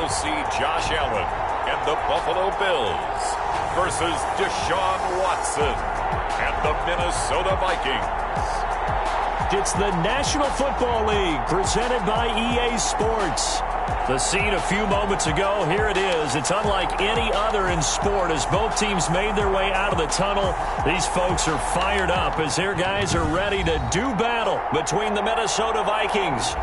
see Josh Allen and the Buffalo Bills versus Deshaun Watson and the Minnesota Vikings. It's the National Football League presented by EA Sports. The scene a few moments ago, here it is. It's unlike any other in sport as both teams made their way out of the tunnel. These folks are fired up as their guys are ready to do battle between the Minnesota Vikings.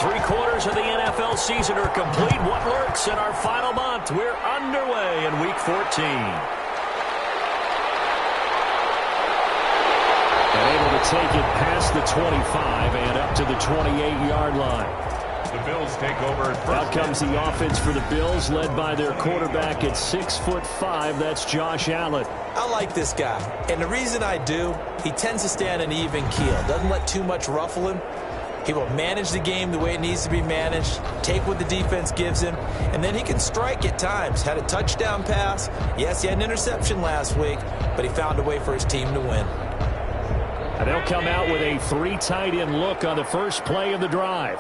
Three-quarters of the NFL season are complete. What lurks in our final month? We're underway in Week 14. And able to take it past the 25 and up to the 28-yard line. The Bills take over. Out comes the offense for the Bills, led by their quarterback at 6'5". That's Josh Allen. I like this guy, and the reason I do, he tends to stay on an even keel. Doesn't let too much ruffle him. He will manage the game the way it needs to be managed, take what the defense gives him, and then he can strike at times. Had a touchdown pass. Yes, he had an interception last week, but he found a way for his team to win. And they'll come out with a 3 tight end look on the first play of the drive.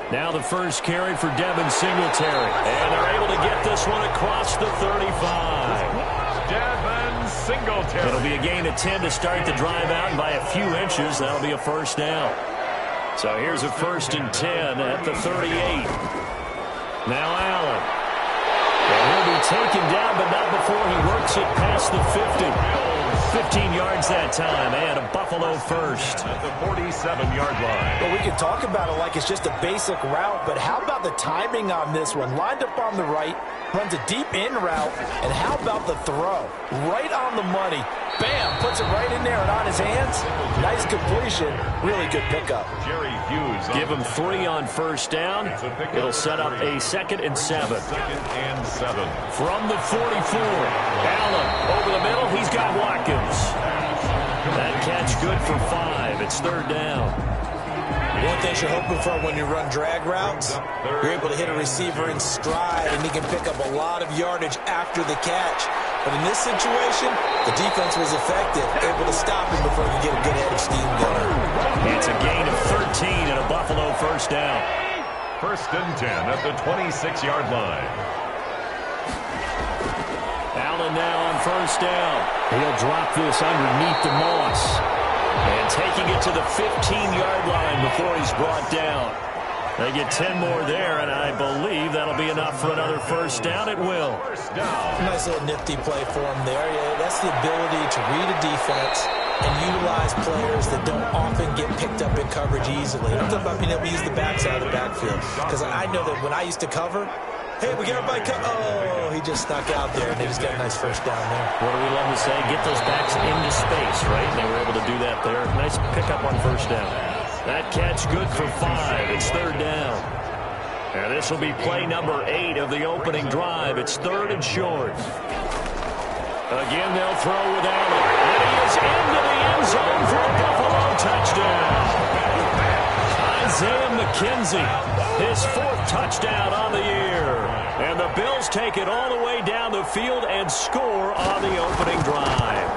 Now the first carry for Devin Singletary. And they're able to get this one across the 35. Devin Singletary. It'll be a gain of 10 to start the drive out, and by a few inches, that'll be a first down. So here's a 1st and 10 at the 38. Now Allen. And he'll be taken down, but not before he works it past the 50. 15 yards that time, and a Buffalo first. At the 47-yard line. Well, we can talk about it like it's just a basic route, but how about the timing on this one? Lined up on the right, runs a deep in route, and how about the throw? Right on the money. Bam! Puts it right in there and on his hands. Nice completion. Really good pickup. Jerry Hughes. Give him 3 on first down. It'll set up a 2nd and 7. 2nd and 7. From the 44. Allen over the middle. He's got Watkins. That catch good for 5. It's 3rd down. One thing you're hoping for when you run drag routes, you're able to hit a receiver in stride, and he can pick up a lot of yardage after the catch. But in this situation, the defense was effective, able to stop him before he could get a good head of steam going. It's a gain of 13 and a Buffalo first down. 1st and 10 at the 26-yard line. Allen now on first down. He'll drop this underneath the moss. And taking it to the 15-yard line before he's brought down. They get 10 more there, and I believe that'll be enough for another first down. It will. First down. Nice little nifty play for him there. Yeah, that's the ability to read a defense and utilize players that don't often get picked up in coverage easily. I'm talking about being able to use the backside of the backfield. Because I know that when I used to cover, hey, we got everybody oh, he just snuck out there, and they just got a nice first down there. What do we love to say? Get those backs into space, right? And they were able to do that there. Nice pickup on first down. That catch good for 5. It's 3rd down. And this will be play number 8 of the opening drive. It's 3rd and short. Again, they'll throw with Allen. And he is into the end zone for a Buffalo touchdown. Isaiah McKenzie, his 4th touchdown on the year. And the Bills take it all the way down the field and score on the opening drive.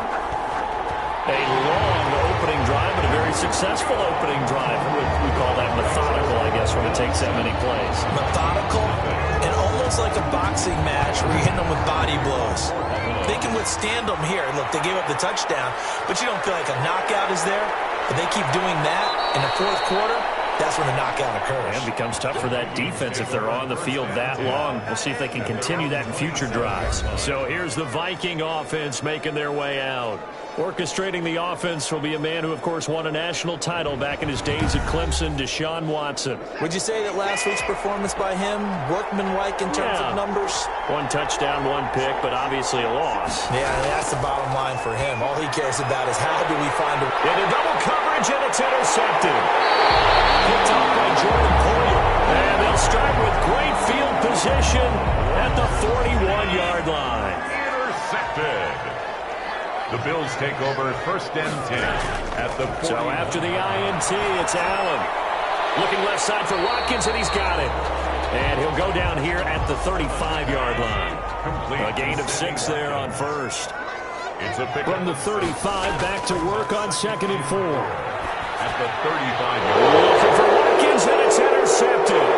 A long opening drive, but a very successful opening drive. We call that methodical, I guess, when it takes that many plays. Methodical and almost like a boxing match where you're hitting them with body blows. They can withstand them here. Look, they gave up the touchdown, but you don't feel like a knockout is there. But they keep doing that in the 4th quarter. That's when the knockout occurs. And it becomes tough for that defense if they're on the field that long. We'll see if they can continue that in future drives. So here's the Viking offense making their way out. Orchestrating the offense will be a man who, of course, won a national title back in his days at Clemson, Deshaun Watson. Would you say that last week's performance by him, workmanlike in terms of numbers? One touchdown, one pick, but obviously a loss. Yeah, that's the bottom line for him. All he cares about is how do we find a... Into double coverage, and it's intercepted. Picked off by Jordan Poyer. And they'll start with great field position at the 41-yard line. Intercepted. The Bills take over 1st and 10 at the 40. So after the INT, it's Allen. Looking left side for Watkins, and he's got it. And he'll go down here at the 35-yard line. A gain of 6 there on first. It's a pick from the 35 back to work on 2nd and 4. At the 35-yard line. Looking for Watkins, and it's intercepted.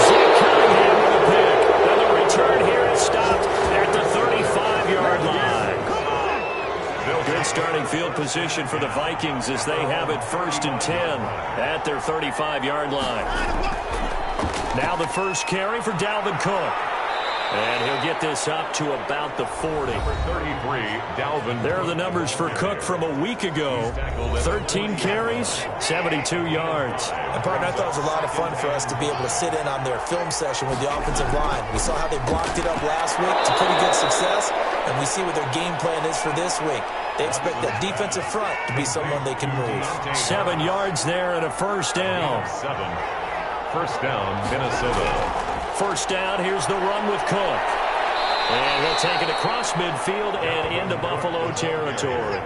Zach Cunningham with a pick. And the return here is stopped at the 35-yard line. Good starting field position for the Vikings as they have it 1st and 10 at their 35-yard line. Now the first carry for Dalvin Cook. And he'll get this up to about the 40. Number 33, Dalvin. There are the numbers for Cook from a week ago. 13 carries, 72 yards. And, partner, I thought it was a lot of fun for us to be able to sit in on their film session with the offensive line. We saw how they blocked it up last week to pretty good success, and we see what their game plan is for this week. They expect that defensive front to be someone they can move. 7 yards there and a first down. 1st down, Minnesota. First down, here's the run with Cook. And he'll take it across midfield and into Buffalo territory.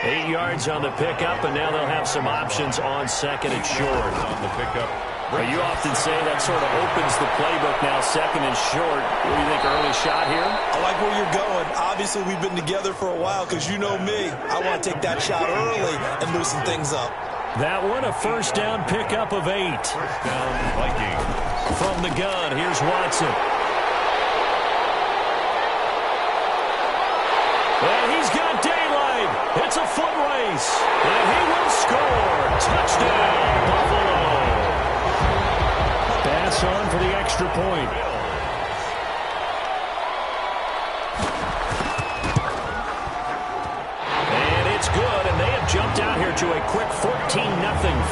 8 yards on the pickup, and now they'll have some options on 2nd and short. On the pickup. Well, you often say that sort of opens the playbook now, 2nd and short. What do you think, early shot here? I like where you're going. Obviously, we've been together for a while because you know me. I want to take that shot early and loosen things up. That one, a first down pickup of 8. First down, Vikings. From the gun, here's Watson. And he's got daylight. It's a foot race. And he will score. Touchdown, Buffalo. Pass on for the extra point. And it's good, and they have jumped out here to a quick 14-0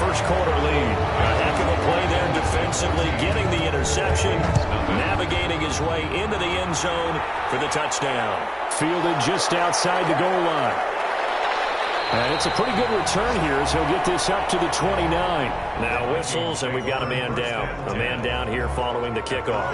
first quarter lead. A heck of a play there defensively, getting the interception, navigating his way into the end zone for the touchdown. Fielded just outside the goal line. And it's a pretty good return here as he'll get this up to the 29. Now whistles, and we've got a man down. A man down here following the kickoff.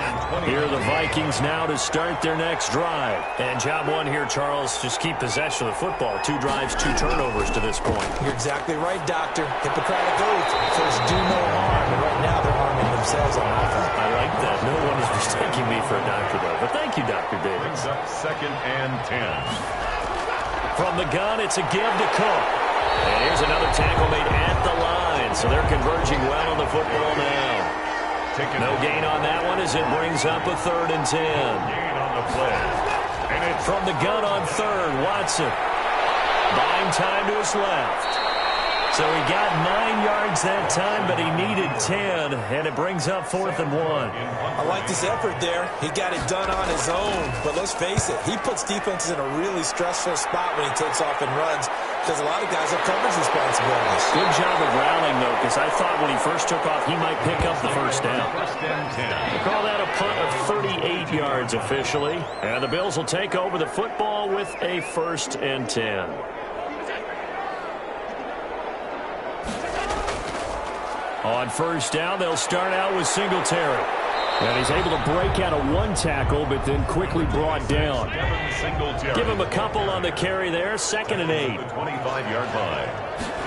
Here are the Vikings now to start their next drive. And job one here, Charles, just keep possession of the football. 2 drives, 2 turnovers to this point. You're exactly right, Doctor. Hippocratic oath. First, do no harm. And right now, they're harming themselves on offense. I like that. No one is mistaking me for a doctor, though. But thank you, Dr. Davis. Brings up 2nd and 10. From the gun, it's a give to Cook. And here's another tackle made at the line. So they're converging well on the football now. No gain on that one as it brings up a 3rd and 10. Gain on the play. And it's from the gun on 3rd, Watson. Buying time to his left. So he got 9 yards that time, but he needed 10, and it brings up 4th and 1. I like this effort there. He got it done on his own. But let's face it, he puts defenses in a really stressful spot when he takes off and runs because a lot of guys have coverage responsibilities. Good job of rallying, though, because I thought when he first took off, he might pick up the first down. 1st and 10. We'll call that a punt of 38 yards officially. And the Bills will take over the football with a 1st and 10. On first down, they'll start out with Singletary. And he's able to break out of 1 tackle, but then quickly brought down. Give him a couple on the carry there. 2nd and 8. The 25-yard line.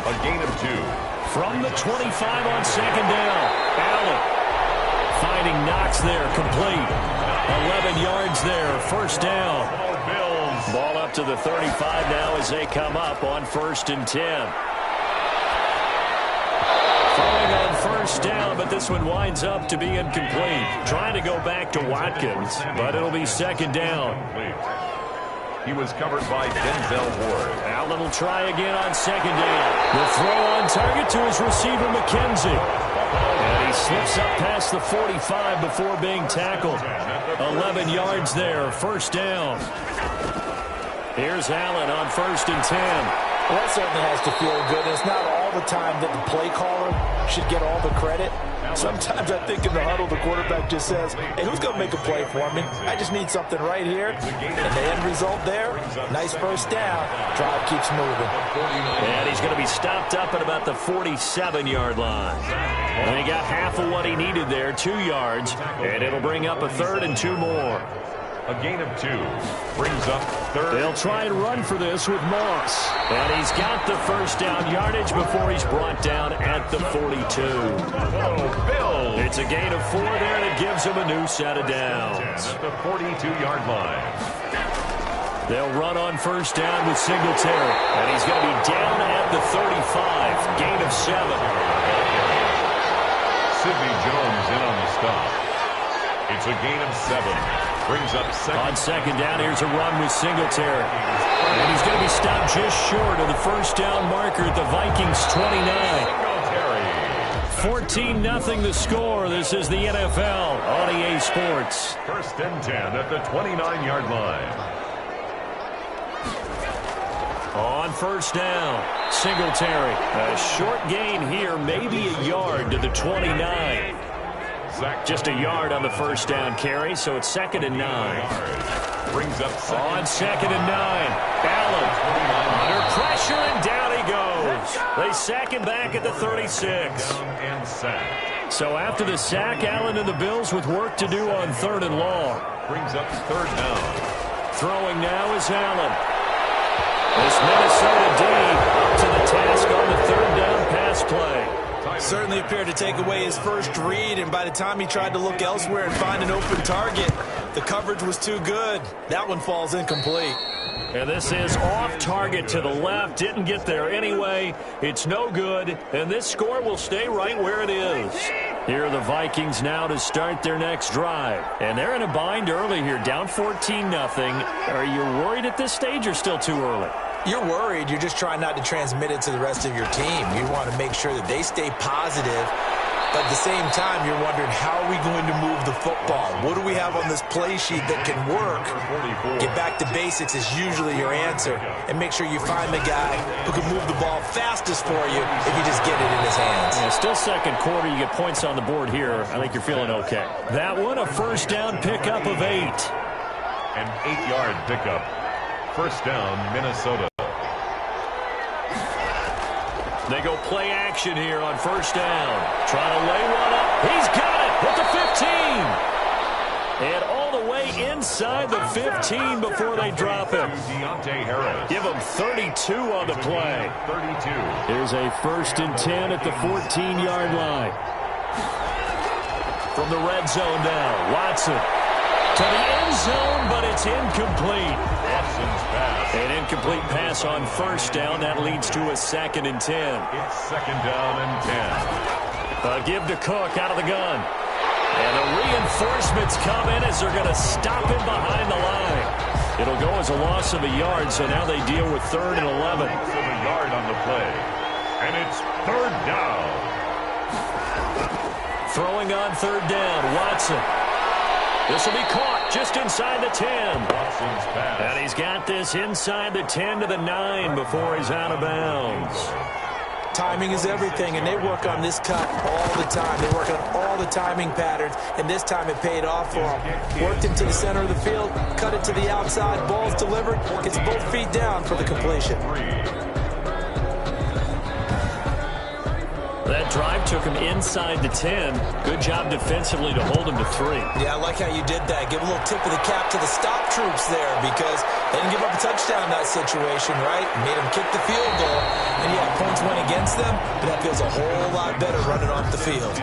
A gain of 2. From the 25 on 2nd down. Allen finding Knox there, complete. 11 yards there, first down. Ball up to the 35 now as they come up on 1st and 10. Throwing on first down, but this one winds up to be incomplete. Trying to go back to Watkins, but it'll be 2nd down. He was covered by Denzel Ward. Allen will try again on 2nd down. The throw on target to his receiver, McKenzie. And he slips up past the 45 before being tackled. 11 yards there, first down. Here's Allen on 1st and 10. Well, that certainly has to feel good. It's not all the time that the play caller should get all the credit. Sometimes I think in the huddle, the quarterback just says, hey, who's going to make a play for me? I just need something right here. And the end result there, nice first down. Drive keeps moving. And he's going to be stopped up at about the 47-yard line. And he got half of what he needed there, 2 yards. And it'll bring up a 3rd and 2 more. A gain of 2 brings up 3rd. They'll try and run for this with Moss. And he's got the first down yardage before he's brought down at the 42. Oh, Bill. It's a gain of 4 there, and it gives him a new set of downs. At the 42-yard line. They'll run on first down with Singletary. And he's going to be down at the 35. Gain of 7. Sidney Jones in on the stop. It's a gain of 7. Brings up 2nd. On 2nd down, here's a run with Singletary. And he's going to be stopped just short of the first down marker at the Vikings 29. 14-0 the score. This is the NFL on EA Sports. 1st and 10 at the 29-yard line. On first down, Singletary. A short gain here, maybe a yard to the 29. Just a yard on the first down carry, so it's 2nd and 9. Brings up 2nd. On 2nd and 9, Allen under pressure, and down he goes. They sack him back at the 36. And sack. So after the sack, Allen and the Bills with work to do on 3rd and long. Brings up 3rd down. Throwing now is Allen. This Minnesota D up to the task on the 3rd down pass play. Certainly appeared to take away his first read, and by the time he tried to look elsewhere and find an open target, the coverage was too good. That one falls incomplete. And this is off target to the left. Didn't get there anyway. It's no good, and this score will stay right where it is. Here are the Vikings now to start their next drive. And they're in a bind early here, down 14-0. Are you worried at this stage or still too early? You're worried. You're just trying not to transmit it to the rest of your team. You want to make sure that they stay positive. But at the same time, you're wondering, how are we going to move the football? What do we have on this play sheet that can work? Get back to basics is usually your answer. And make sure you find the guy who can move the ball fastest for you if you just get it in his hands. Yeah, still 2nd quarter. You get points on the board here. I think you're feeling okay. That one, a first down pickup of 8. An 8-yard pickup. First down, Minnesota. They go play action here on first down. Trying to lay one up. He's got it at the 15. And all the way inside the 15 before they drop him. Give him 32 on the play. 32. Here's a 1st and 10 at the 14-yard line. From the red zone now, Watson to the end zone, but it's incomplete. Watson's pass. An incomplete pass on first down. That leads to a 2nd and 10. It's 2nd down and 10. A give to Cook out of the gun. And the reinforcements come in as they're going to stop him behind the line. It'll go as a loss of a yard, so now they deal with 3rd and 11. Loss of a yard on the play. And it's 3rd down. Throwing on 3rd down, Watson. This will be caught just inside the 10. Watson's pass. And he's got this inside the 10 to the 9 before he's out of bounds. Timing is everything, and they work on this cut all the time. They work on all the timing patterns, and this time it paid off for them. Worked into the center of the field, cut it to the outside, ball's delivered, gets both feet down for the completion. That drive took him inside the 10. Good job defensively to hold him to 3. Yeah, I like how you did that. Give a little tip of the cap to the stop troops there, because they didn't give up a touchdown in that situation, right? Made them kick the field goal. And yeah, points went against them, but that feels a whole lot better running off the field.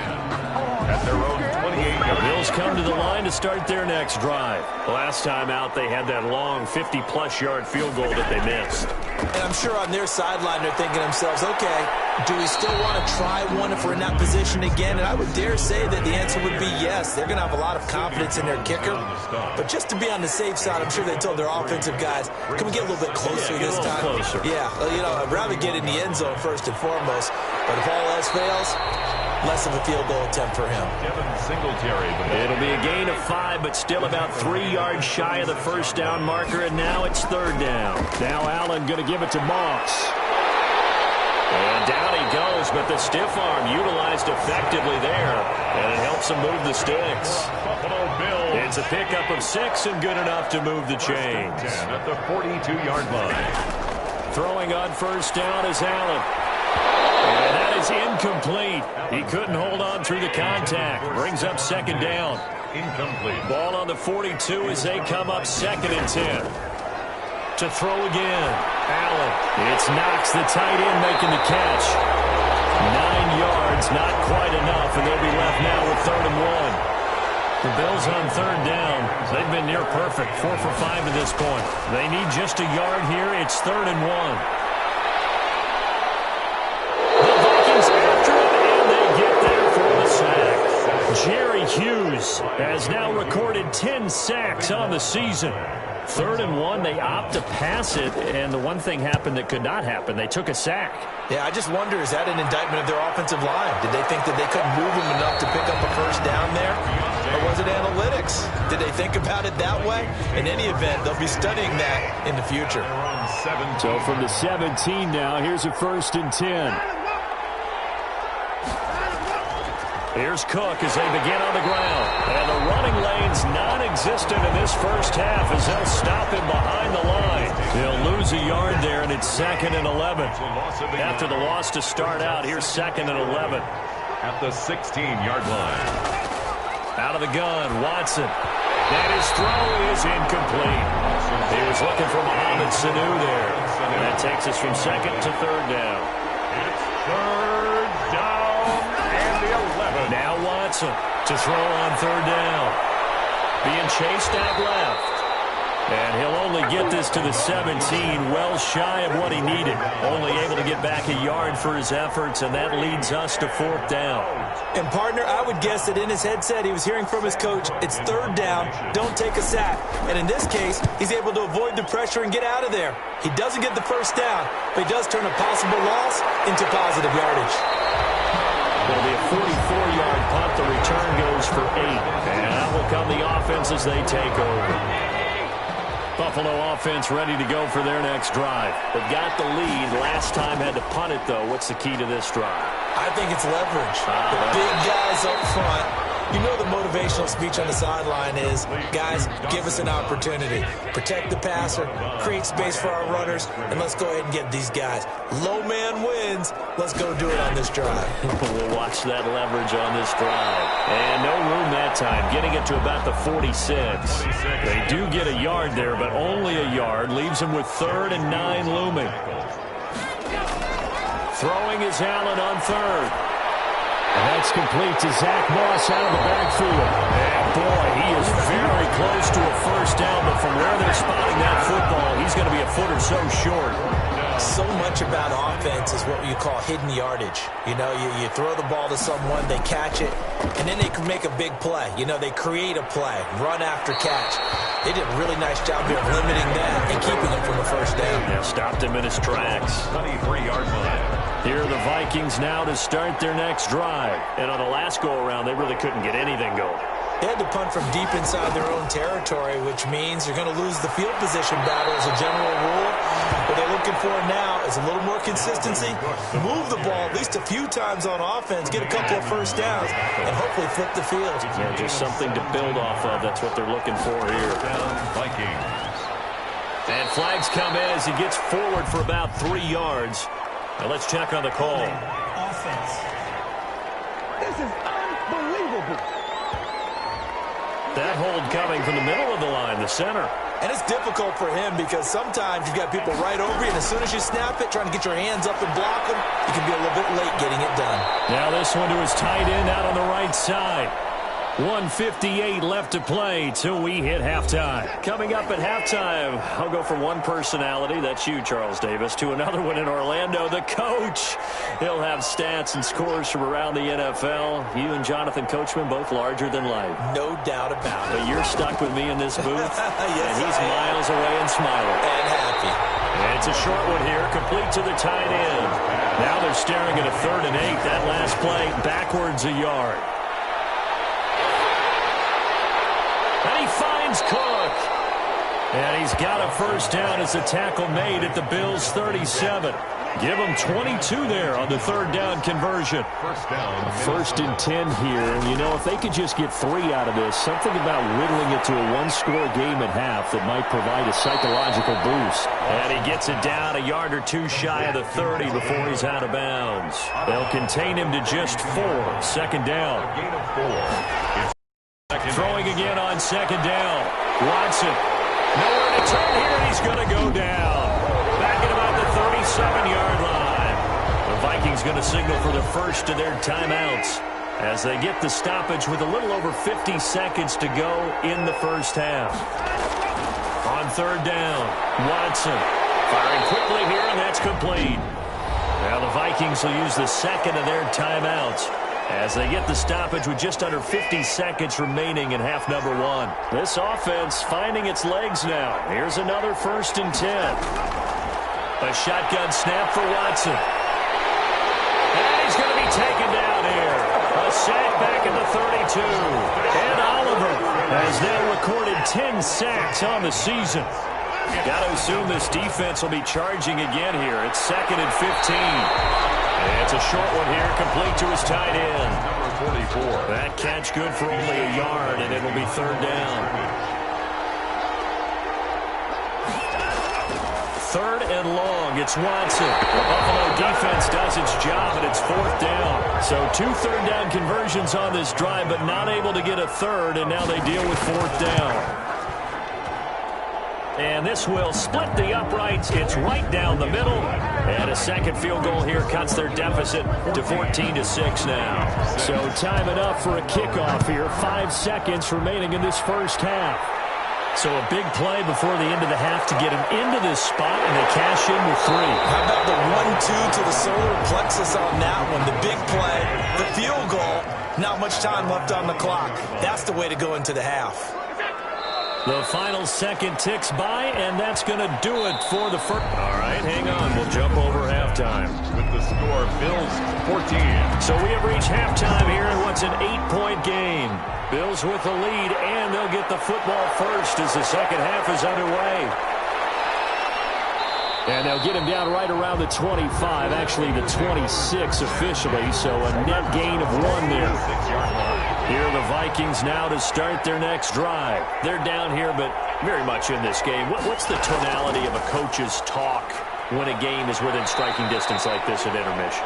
At their own 28-yard. Bills come to the line to start their next drive. Last time out, they had that long 50-plus yard field goal that they missed. And I'm sure on their sideline they're thinking to themselves, okay, do we still want to try one if we're in that position again? And I would dare say that the answer would be yes. They're going to have a lot of confidence in their kicker. But just to be on the safe side, I'm sure they told their offensive guys, can we get a little bit closer this time? Closer. Yeah, you know, I'd rather get in the end zone first and foremost. But if all else fails, less of a field goal attempt for him. It'll be a gain of 5, but still about 3 yards shy of the first down marker, and now it's 3rd down. Now Allen going to give it to Moss. And down he goes, but the stiff arm utilized effectively there, and it helps him move the sticks. It's a pickup of 6 and good enough to move the chains. At the 42-yard line. Throwing on first down is Allen. And that is incomplete. He couldn't hold on through the contact. Brings up second down. Incomplete. Ball on the 42 as they come up 2nd and 10. To throw again. Allen. It's Knox, the tight end, making the catch. 9 yards, not quite enough, and they'll be left now with 3rd and 1. The Bills on 3rd down. They've been near perfect, 4 for 5 to this point. They need just a yard here. It's 3rd and 1. The Vikings after it, and they get there for the sack. Jerry Hughes has now recorded 10 sacks on the season. 3rd and 1, they opt to pass it, and the one thing happened that could not happen. They took a sack. Yeah, I just wonder, is that an indictment of their offensive line? Did they think that they couldn't move him enough to pick up a first down there? Or was it analytics? Did they think about it that way? In any event, they'll be studying that in the future. So from the 17 now, here's a 1st and 10. Here's Cook as they begin on the ground. And the running lane's non-existent in this first half as they'll stop him behind the line. He'll lose a yard there, and it's 2nd and 11. After the loss to start out, here's 2nd and 11. At the 16-yard line. Out of the gun, Watson. And his throw is incomplete. He was looking for Mohamed Sanu there. And that takes us from 2nd to 3rd down. It's 3rd down and the 11. Now Watson to throw on 3rd down. Being chased out left. And he'll only get this to the 17, well shy of what he needed. Only able to get back a yard for his efforts, and that leads us to 4th down. And, partner, I would guess that in his headset he was hearing from his coach, it's 3rd down, don't take a sack. And in this case, he's able to avoid the pressure and get out of there. He doesn't get the first down, but he does turn a possible loss into positive yardage. It'll be a 44-yard punt. The return goes for 8. And out will come the offense as they take over. Buffalo offense ready to go for their next drive. They've got the lead. Last time had to punt it, though. What's the key to this drive? I think it's leverage. The big guys up front. You know the motivational speech on the sideline is, guys, give us an opportunity. Protect the passer, create space for our runners, and let's go ahead and get these guys. Low man wins. Let's go do it on this drive. We'll watch that leverage on this drive. And no room that time, getting it to about the 46. They do get a yard there, but only a yard. Leaves them with 3rd and 9 looming. Throwing is Allen on 3rd. And that's complete to Zach Moss out of the backfield. And boy, he is very close to a first down, but from where they're spotting that football, he's going to be a foot or so short. So much about offense is what you call hidden yardage. You know, you throw the ball to someone, they catch it, and then they can make a big play. You know, they create a play, run after catch. They did a really nice job here of limiting that and keeping him from a first down. Yeah, stopped him in his tracks. 23-yard line. Here are the Vikings now to start their next drive. And on the last go-around, they really couldn't get anything going. They had to punt from deep inside their own territory, which means you're going to lose the field position battle as a general rule. What they're looking for now is a little more consistency, move the ball at least a few times on offense, get a couple of first downs, and hopefully flip the field. Yeah, just something to build off of. That's what they're looking for here. Vikings. And flags come in as he gets forward for about 3 yards. Now let's check on the call. Offense. This is unbelievable. That hold coming from the middle of the line, the center. And it's difficult for him because sometimes you've got people right over you, and as soon as you snap it, trying to get your hands up and block them, you can be a little bit late getting it done. Now this one to his tight end out on the right side. 1:58 left to play till we hit halftime. Coming up at halftime, I'll go from one personality, that's you, Charles Davis, to another one in Orlando, the coach. He'll have stats and scores from around the NFL. You and Jonathan Coachman, both larger than life. No doubt about it. But you're stuck with me in this booth, yes, and he's miles away and smiling. And happy. And it's a short one here, complete to the tight end. Now they're staring at a 3rd and 8. That last play, backwards a yard. And he finds Cook. And he's got a first down as a tackle made at the Bills' 37. Give them 22 there on the third down conversion. First and 10 here. And, you know, if they could just get 3 out of this, something about whittling it to a one-score game at half that might provide a psychological boost. And he gets it down a yard or 2 shy of the 30 before he's out of bounds. They'll contain him to just 4. Second down. Throwing again on second down. Watson. Nowhere to turn here, and he's going to go down. Back at about the 37-yard line. The Vikings going to signal for the first of their timeouts as they get the stoppage with a little over 50 seconds to go in the first half. On third down, Watson firing quickly here, and that's complete. Now the Vikings will use the second of their timeouts as they get the stoppage with just under 50 seconds remaining in half number 1. This offense finding its legs now. Here's another first and 10. A shotgun snap for Watson. And he's going to be taken down here. A sack back at the 32. And Oliver has now recorded 10 sacks on the season. Got to assume this defense will be charging again here. It's second and 15. And it's a short one here, complete to his tight end. Number 44. That catch good for only a yard, and it'll be third down. Third and long, it's Watson. The Buffalo defense does its job, and it's fourth down. So 2 third-down conversions on this drive, but not able to get a third, and now they deal with fourth down. And this will split the uprights. It's right down the middle. And a second field goal here cuts their deficit to 14-6 now. So time enough for a kickoff here. 5 seconds remaining in this first half. So a big play before the end of the half to get him into this spot, and they cash in with 3. How about the 1-2 to the solar plexus on that one? The big play, the field goal, not much time left on the clock. That's the way to go into the half. The final second ticks by, and that's going to do it for the first. All right, hang on. We'll jump over halftime. With the score, Bills 14. So we have reached halftime here in what's an 8-point game. Bills with the lead, and they'll get the football first as the second half is underway. And they'll get him down right around the 25, actually the 26 officially, so a net gain of 1 there. Here are the Vikings now to start their next drive. They're down here, but very much in this game. What's the tonality of a coach's talk when a game is within striking distance like this at intermission?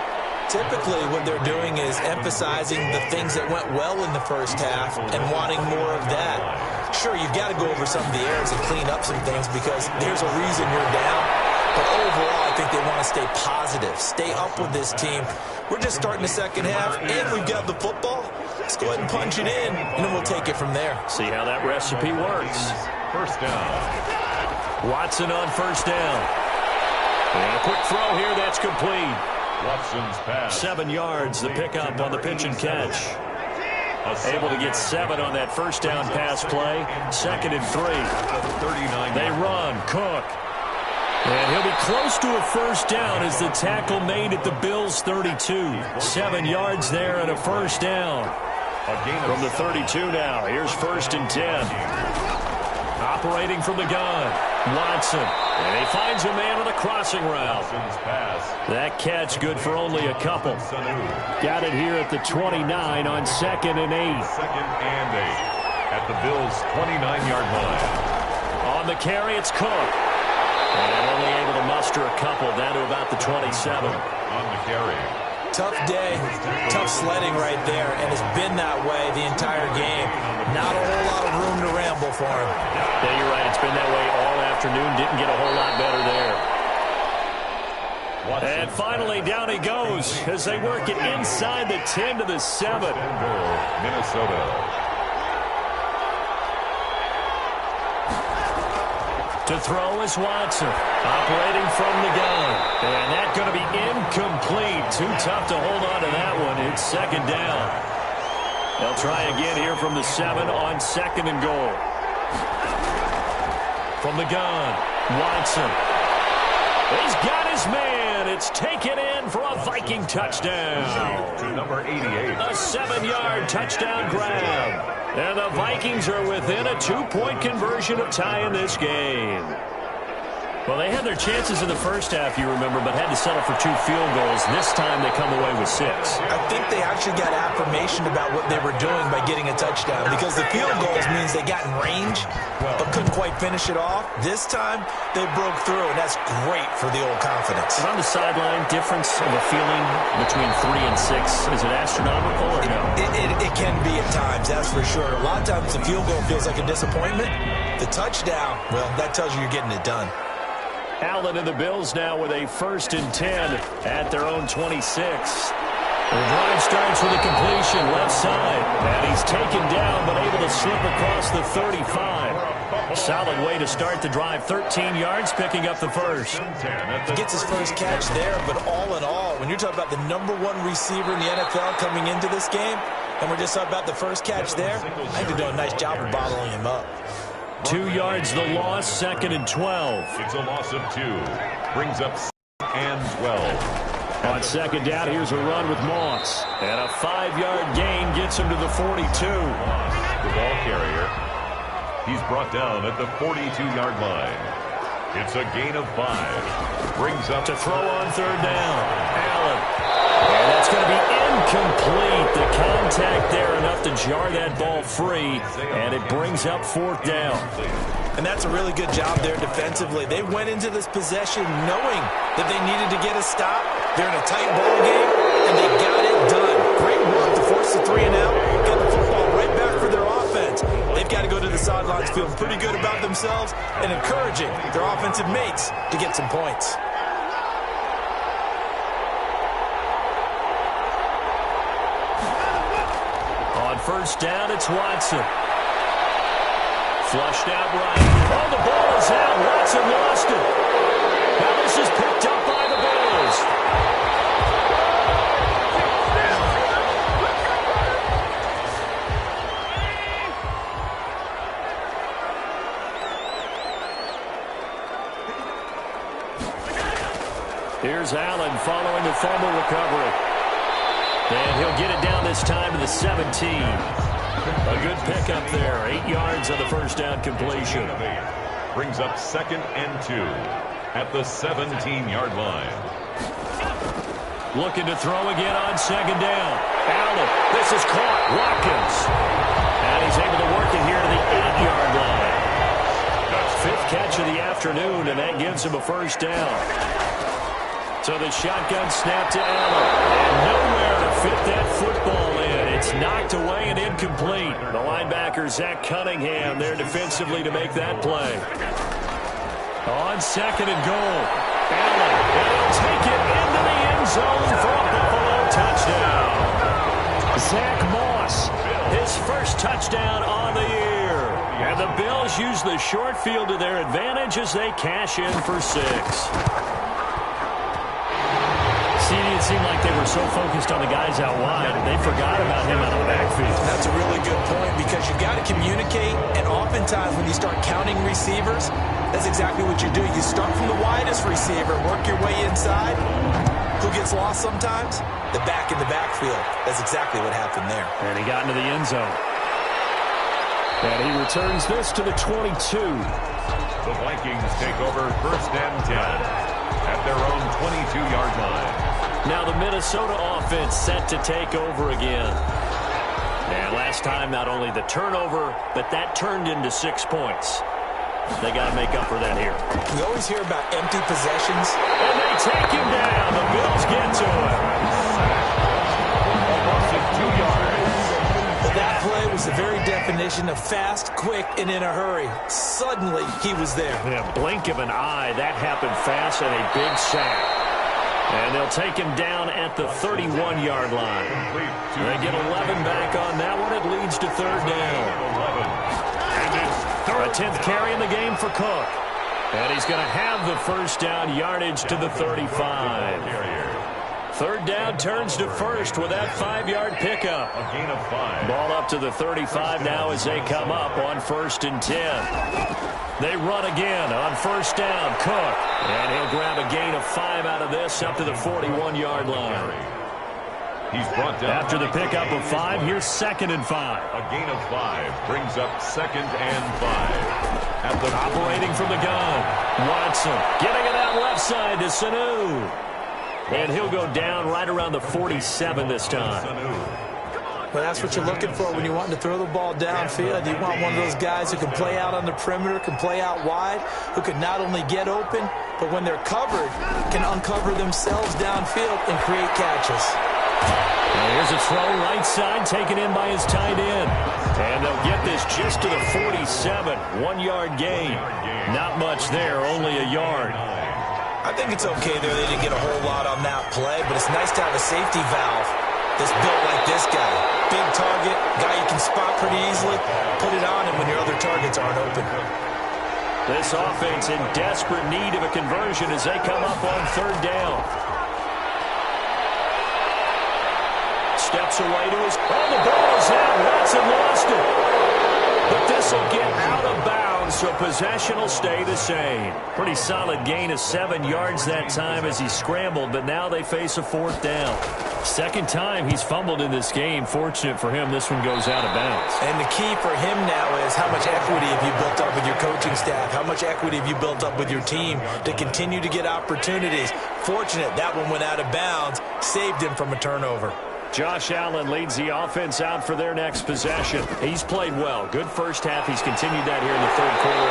Typically, what they're doing is emphasizing the things that went well in the first half and wanting more of that. Sure, you've got to go over some of the errors and clean up some things because there's a reason you're down. But overall, I think they want to stay positive, stay up with this team. We're just starting the second half, and we've got the football. Let's go ahead and punch it in, and then we'll take it from there. See how that recipe works. First down. Watson on first down. And a quick throw here, that's complete. Watson's pass. 7 yards, the pickup on the pitch and catch. Able to get 7 on that first down pass play. Second and 3. They run, Cook. And he'll be close to a first down as the tackle made at the Bills' 32. 7 yards there and a first down. From the 32 now, here's first and 10. Operating from the gun, Watson. And he finds a man on a crossing route. That catch good for only a couple. Got it here at the 29 on second and 8. Second and 8 at the Bills' 29-yard line. On the carry, it's Cook. And only able to muster a couple down to about the 27. On the carry. Tough day, tough sledding right there, and it's been that way the entire game. Not a whole lot of room to ramble for him. Yeah, you're right. It's been that way all afternoon. Didn't get a whole lot better there. And finally, down he goes as they work it inside the 10 to the 7. Minnesota. To throw is Watson, operating from the gun. And that's going to be incomplete. Too tough to hold on to that one. It's second down. They'll try again here from the 7 on second and goal. From the gun, Watson. He's got his man. It's taken in for a Viking touchdown. To number 88. A 7-yard touchdown grab. And the Vikings are within a 2-point conversion of tying this game. Well, they had their chances in the first half, you remember, but had to settle for 2 field goals. This time they come away with 6. I think they actually got affirmation about what they were doing by getting a touchdown, because the field goals means they got in range but couldn't quite finish it off. This time they broke through, and that's great for the old confidence. On the sideline, difference of a feeling between 3 and 6, is it astronomical or no? It can be at times, that's for sure. A lot of times the field goal feels like a disappointment. The touchdown, well, that tells you you're getting it done. Allen and the Bills now with a 1st and 10 at their own 26. The drive starts with a completion left side, and he's taken down but able to slip across the 35. Solid way to start the drive. 13 yards, picking up the first. He gets his first catch there, but all in all, when you're talking about the #1 receiver in the NFL coming into this game, and we're just talking about the first catch there, I think they're doing a nice job of bottling him up. 2 yards the loss, 2nd and 12. It's a loss of 2. Brings up 2nd and 12. On 2nd down, here's a run with Moss. And a 5-yard gain gets him to the 42. The ball carrier. He's brought down at the 42-yard line. It's a gain of 5. Brings up to throw on 3rd down. Allen. And that's going to be incomplete. The contact there enough to jar that ball free, and it brings up 4th down. And that's a really good job there defensively. They went into this possession knowing that they needed to get a stop. They're in a tight ball game, and they got it done. Great work to force the 3 and out, get the football right back for their offense. They've got to go to the sidelines feeling pretty good about themselves and encouraging their offensive mates to get some points. On 1st down, it's Watson. Flushed out right. Oh, the ball is out. Watson lost it. Now this is picked up by the Bills. Here's Allen following the fumble recovery. And he'll get it down this time to the 17. A good pickup there. 8 yards on the 1st down completion. Brings up 2nd and 2 at the 17-yard line. Looking to throw again on 2nd down. Allen. This is caught. Watkins. And he's able to work it here to the 8-yard line. 5th catch of the afternoon, and that gives him a 1st down. So the shotgun snap to Allen. And nowhere to fit that football in. It's knocked away and incomplete. The linebacker, Zach Cunningham, there defensively to make that play. On 2nd and goal. Allen, and he'll take it into the end zone for a Buffalo touchdown. Zach Moss, his first touchdown on the year. And the Bills use the short field to their advantage as they cash in for 6. It seemed like they were so focused on the guys out wide, they forgot about him out of the backfield. That's a really good point, because you've got to communicate, and oftentimes when you start counting receivers, that's exactly what you do. You start from the widest receiver, work your way inside. Who gets lost sometimes? The back in the backfield. That's exactly what happened there. And he got into the end zone. And he returns this to the 22. The Vikings take over 1st and 10 at their own 22-yard line. Now the Minnesota offense set to take over again. And last time, not only the turnover, but that turned into 6 points. They got to make up for that here. We always hear about empty possessions. And they take him down. The Bills get to him. Lost 2 yards. Well, that play was the very definition of fast, quick, and in a hurry. Suddenly, he was there. In a blink of an eye, that happened fast, and a big sack. And they'll take him down at the 31-yard line. They get 11 back on that one. It leads to 3rd down. A 10th carry in the game for Cook. And he's going to have the 1st down, yardage to the 35. 3rd down turns to 1st with that 5-yard pickup. A gain of 5. Ball up to the 35 now as they come up on 1st and 10. They run again on 1st down. Cook. And he'll grab a gain of 5 out of this up to the 41-yard line. He's brought down. After the pickup of 5, here's 2nd and 5. A gain of 5 brings up 2nd and 5. Operating from the gun. Watson getting it out left side to Sanu. And he'll go down right around the 47 this time. Well, that's what you're looking for when you're wanting to throw the ball downfield. You want one of those guys who can play out on the perimeter, can play out wide, who can not only get open, but when they're covered, can uncover themselves downfield and create catches. And here's a throw right side, taken in by his tight end. And they'll get this just to the 47. 1 yard gain. Not much there, only a yard. I think it's okay there. They didn't get a whole lot on that play, but it's nice to have a safety valve that's built like this guy. Big target, guy you can spot pretty easily. Put it on him when your other targets aren't open. This offense in desperate need of a conversion as they come up on third down. Steps away to his... Oh, the ball is out. Watson lost it. But this will get out of bounds, so possession will stay the same. Pretty solid gain of 7 yards that time as he scrambled, but now they face a fourth down. Second time he's fumbled in this game. Fortunate for him, this one goes out of bounds. And the key for him now is how much equity have you built up with your coaching staff? How much equity have you built up with your team to continue to get opportunities? Fortunate that one went out of bounds, saved him from a turnover. Josh Allen leads the offense out for their next possession. He's played well. Good first half. He's continued that here in the third quarter.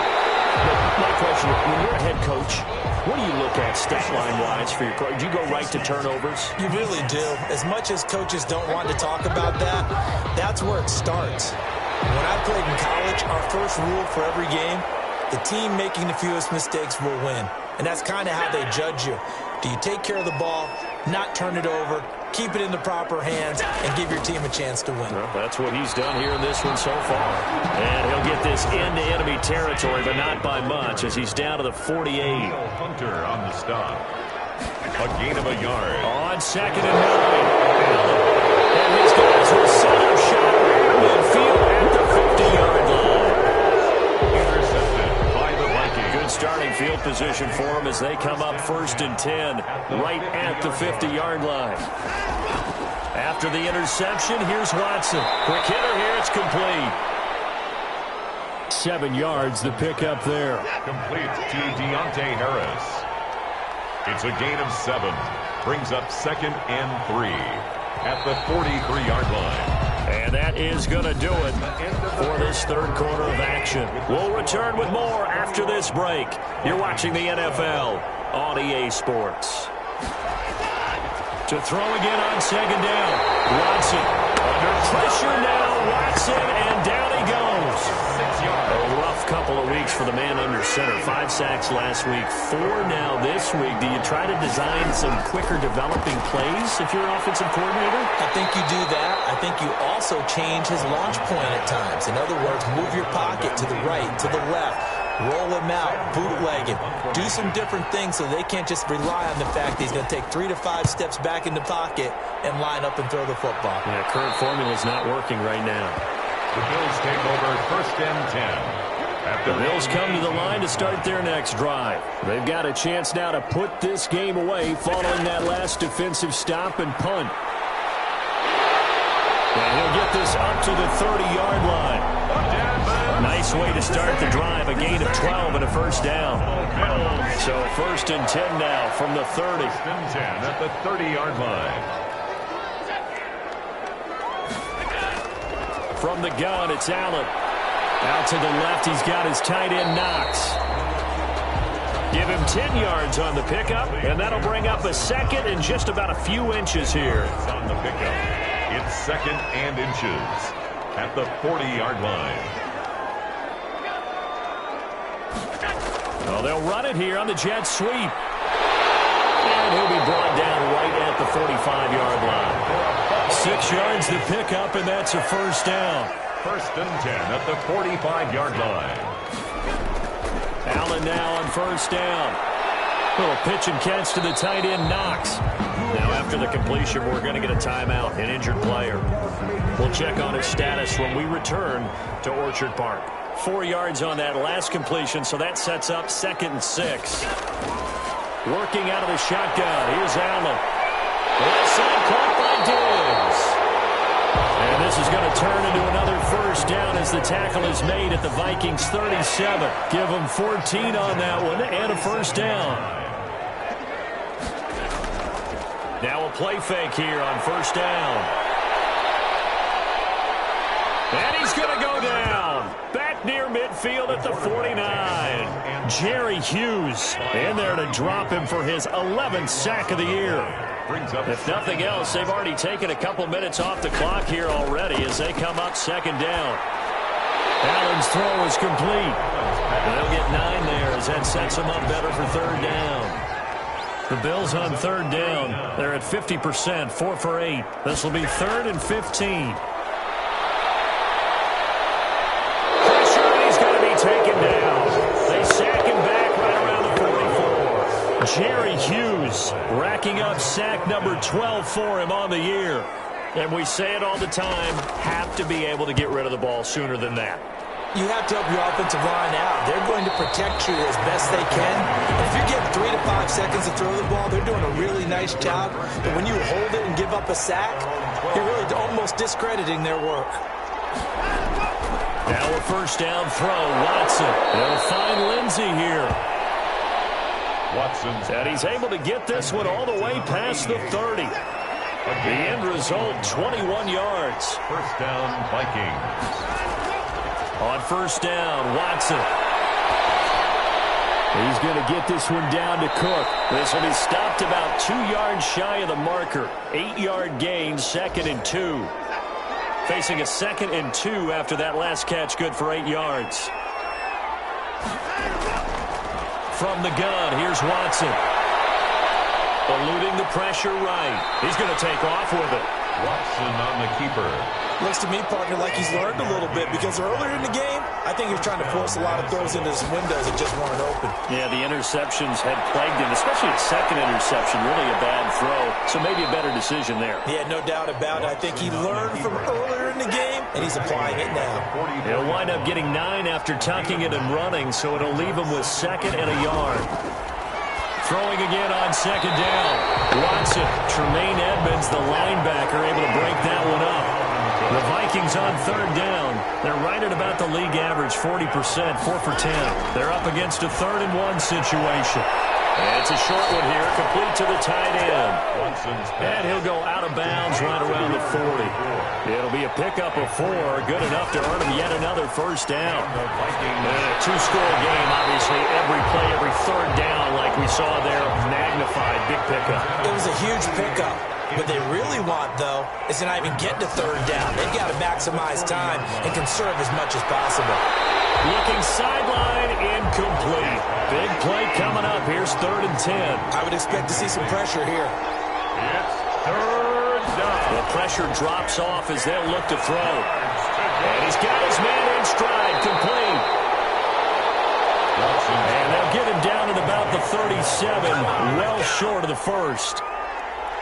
My question, when you're a head coach, what do you look at stat line-wise for your coach? Do you go right to turnovers? You really do. As much as coaches don't want to talk about that, that's where it starts. When I played in college, our first rule for every game, the team making the fewest mistakes will win. And that's kind of how they judge you. Do you take care of the ball, not turn it over, keep it in the proper hands, and give your team a chance to win? Well, that's what he's done here in this one so far. And he'll get this into enemy territory, but not by much, as he's down to the 48. Hunter on the stop. A gain of a yard. On second and 9. And his guys will set up shop midfield at the 50-yard line. Intercepted by the Vikings. Good starting field position for him as they come up 1st and 10, right at the 50-yard line. After the interception, here's Watson. Quick hitter here, it's complete. 7 yards, the pickup there. Complete to Deontay Harris. It's a gain of 7. Brings up 2nd and 3 at the 43-yard line. And that is going to do it for this third quarter of action. We'll return with more after this break. You're watching the NFL on EA Sports. To throw again on second down. Watson under pressure now. Watson, and down he goes. 6 yards. A rough couple of weeks for the man under center. 5 sacks last week, 4 now this week. Do you try to design some quicker developing plays if you're an offensive coordinator? I think you do that. I think you also change his launch point at times. In other words, move your pocket to the right, to the left. Roll him out, bootleg him. Do some different things so they can't just rely on the fact that he's going to take 3 to 5 steps back in the pocket and line up and throw the football. Yeah, current formula is not working right now. The Bills take over 1st and 10. The Bills come to the line to start their next drive. They've got a chance now to put this game away following that last defensive stop and punt. And he'll get this up to the 30-yard line. Nice way to start the drive. A gain of 12 and a first down. So 1st and 10 now from the 30. 1st and 10 at the 30-yard line. From the gun, it's Allen. Out to the left, he's got his tight end, Knox. Give him 10 yards on the pickup, and that'll bring up a 2nd and just about a few inches here. On the pickup, it's 2nd and inches at the 40-yard line. Well, they'll run it here on the jet sweep. And he'll be brought down right at the 45-yard line. 6 yards the pickup, and that's a first down. 1st and 10 at the 45-yard line. Allen now on first down. Little pitch and catch to the tight end, Knox. Now after the completion, we're going to get a timeout, an injured player. We'll check on his status when we return to Orchard Park. 4 yards on that last completion, so that sets up 2nd and 6. Working out of the shotgun, here's Allen. Left side caught by Diggs. And this is going to turn into another first down as the tackle is made at the Vikings 37. Give them 14 on that one and a first down. Now a play fake here on first down. And he's going to go down. Back near midfield at the 49. Jerry Hughes in there to drop him for his 11th sack of the year. If nothing else, they've already taken a couple minutes off the clock here already as they come up second down. Allen's throw is complete. And they'll get 9 there as that sets them up better for third down. The Bills on third down. They're at 50%, 4 for 8. This will be 3rd and 15. Taken down. They sack him back right around the 44. Jerry Hughes racking up sack number 12 for him on the year. And we say it all the time, have to be able to get rid of the ball sooner than that. You have to help your offensive line out. They're going to protect you as best they can. And if you're getting 3 to 5 seconds to throw the ball, they're doing a really nice job. But when you hold it and give up a sack, you're really almost discrediting their work. Now a first down throw. Watson. They'll find Lindsey here. Watson's. And he's able to get this one all the way past the 30. The end result, 21 yards. First down, Vikings. On first down, Watson. He's going to get this one down to Cook. This will be stopped about 2 yards shy of the marker. 8-yard gain, 2nd and 2. Facing a 2nd and 2 after that last catch, good for 8 yards. From the gun, here's Watson. Eluding the pressure right. He's going to take off with it. Watson on the keeper. Looks to me, partner, like he's learned a little bit because earlier in the game, I think he was trying to force a lot of throws into his windows that just weren't open. Yeah, the interceptions had plagued him, especially a second interception, really a bad throw. So maybe a better decision there. Yeah, no doubt about it. I think he learned from earlier in the game, and he's applying it now. He'll wind up getting 9 after tucking it and running, so it'll leave him with 2nd and a yard. Throwing again on 2nd down. Watson, Tremaine Edmonds, the linebacker, able to break that one up. The Vikings on third down. They're right at about the league average, 40%, 4 for 10. They're up against a 3rd and 1 situation. And it's a short one here, complete to the tight end. And he'll go out of bounds right around the 40. It'll be a pickup of 4, good enough to earn him yet another first down. And a 2-score game, obviously, every play, every third down, like we saw there, magnified, big pickup. It was a huge pickup. What they really want, though, is to not even get to third down. They've got to maximize time and conserve as much as possible. Looking sideline, incomplete. Big play coming up. Here's 3rd and 10. I would expect to see some pressure here. It's 3rd down. The pressure drops off as they'll look to throw. And he's got his man in stride, complete. And they'll get him down at about the 37, well short of the first.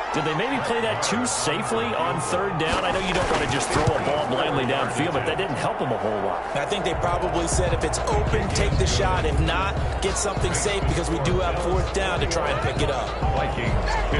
Did they maybe play that too safely on third down? I know you don't want to just throw a ball blindly downfield, but that didn't help them a whole lot. I think they probably said if it's open, take the shot. If not, get something safe because we do have 4th down to try and pick it up. Vikings.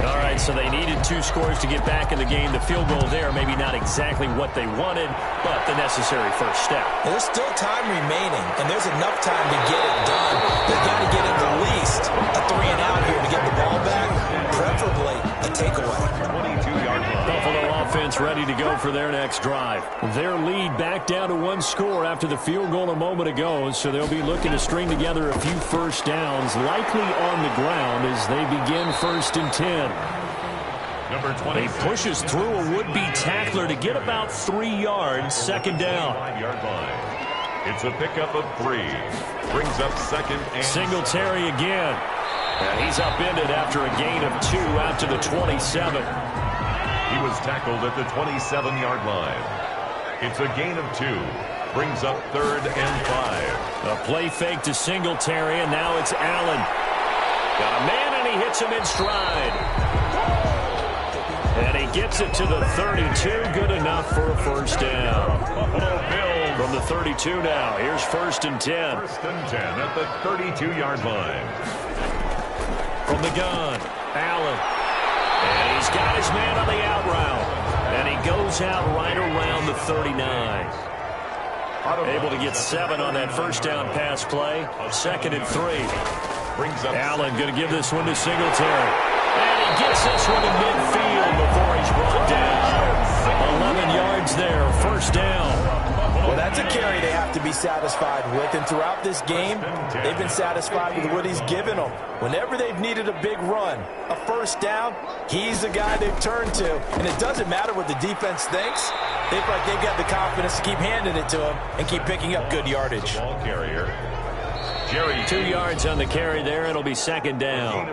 All right, so they needed 2 scores to get back in the game. The field goal there, maybe not exactly what they wanted, but the necessary first step. And there's still time remaining, and there's enough time to get it done. They've got to get at least a 3-and-out here to get the ball back, preferably a takeaway. 22-yard line. Buffalo offense ready to go for their next drive. Their lead back down to 1 score after the field goal a moment ago, so they'll be looking to string together a few first downs, likely on the ground as they begin 1st and 10. Number 20. He pushes through a would-be tackler to get about 3 yards, 2nd down. 5-yard line. It's a pickup of 3. Brings up 2nd and... Singletary again. And he's upended after a gain of 2 out to the 27. He was tackled at the 27-yard line. It's a gain of 2. Brings up 3rd and 5. A play fake to Singletary, and now it's Allen. Got a man, and he hits him in stride. And he gets it to the 32. Good enough for a first down. Buffalo Bills. From the 32 now. Here's 1st and 10. 1st and 10 at the 32-yard line. From the gun, Allen. And he's got his man on the out route. And he goes out right around the 39. Able to get 7 on that first down pass play. 2nd and 3. Allen going to give this one to Singletary. And he gets this one in midfield before he's brought down. 11 yards there, 1st down. Well, that's a carry they have to be satisfied with. And throughout this game, they've been satisfied with what he's given them. Whenever they've needed a big run, a 1st down, he's the guy they've turned to. And it doesn't matter what the defense thinks. They feel like they've got the confidence to keep handing it to him and keep picking up good yardage. Ball carrier. Jerry, 2 yards on the carry there. It'll be 2nd down.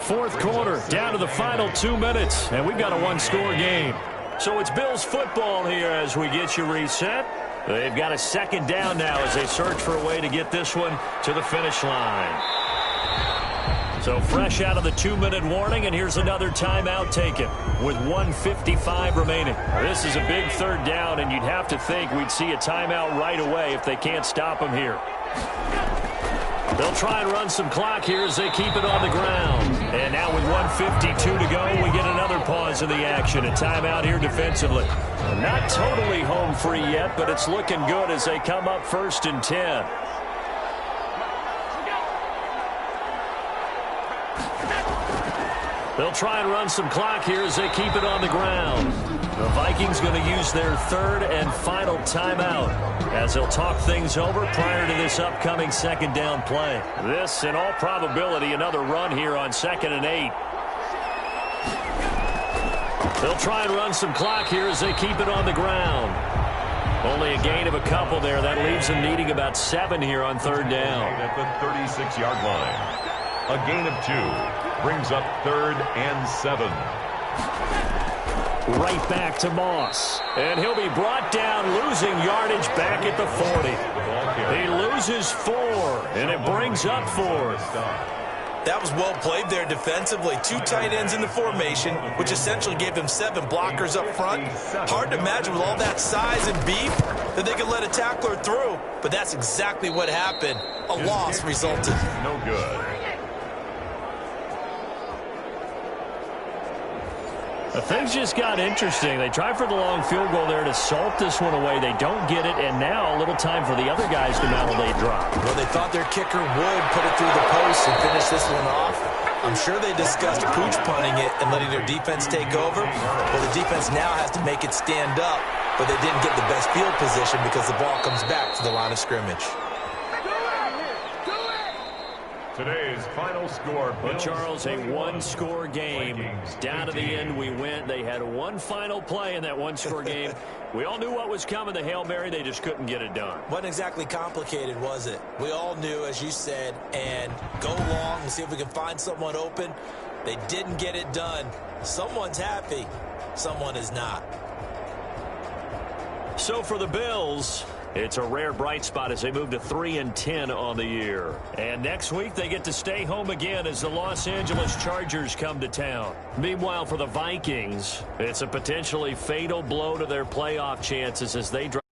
4th quarter, down to the final 2 minutes. And we've got a 1-score game. So it's Bills football here as we get you reset. They've got a 2nd down now as they search for a way to get this one to the finish line. So fresh out of the 2-minute warning, and here's another timeout taken with 1:55 remaining. This is a big 3rd down, and you'd have to think we'd see a timeout right away if they can't stop him here. They'll try and run some clock here as they keep it on the ground. And now with 1:52 to go, we get another pause in the action. A timeout here defensively. Not totally home free yet, but it's looking good as they come up 1st and 10. They'll try and run some clock here as they keep it on the ground. The Vikings going to use their 3rd and final timeout as they'll talk things over prior to this upcoming 2nd down play. This, in all probability, another run here on 2nd and 8. They'll try and run some clock here as they keep it on the ground. Only a gain of a couple there. That leaves them needing about 7 here on 3rd down. At the 36-yard line. A gain of 2 brings up 3rd and 7. Right back to Moss. And he'll be brought down, losing yardage back at the 40. He loses 4, and it brings up 4th. That was well played there defensively. 2 tight ends in the formation, which essentially gave them 7 blockers up front. Hard to imagine with all that size and beef that they could let a tackler through. But that's exactly what happened. A loss resulted. No good. Things just got interesting. They try for the long field goal there to salt this one away. They don't get it, and now a little time for the other guys to mount a late drop. Well, they thought their kicker would put it through the post and finish this one off. I'm sure they discussed pooch punting it and letting their defense take over. Well, the defense now has to make it stand up, but they didn't get the best field position because the ball comes back to the line of scrimmage. Today's final score. But Charles, a 1-score game. Down to the end, we went. They had one final play in that 1-score game. We all knew what was coming, the Hail Mary. They just couldn't get it done. Wasn't exactly complicated, was it? We all knew, as you said, and go long and see if we can find someone open. They didn't get it done. Someone's happy. Someone is not. So for the Bills, it's a rare bright spot as they move to 3-10 on the year. And next week, they get to stay home again as the Los Angeles Chargers come to town. Meanwhile, for the Vikings, it's a potentially fatal blow to their playoff chances as they drop.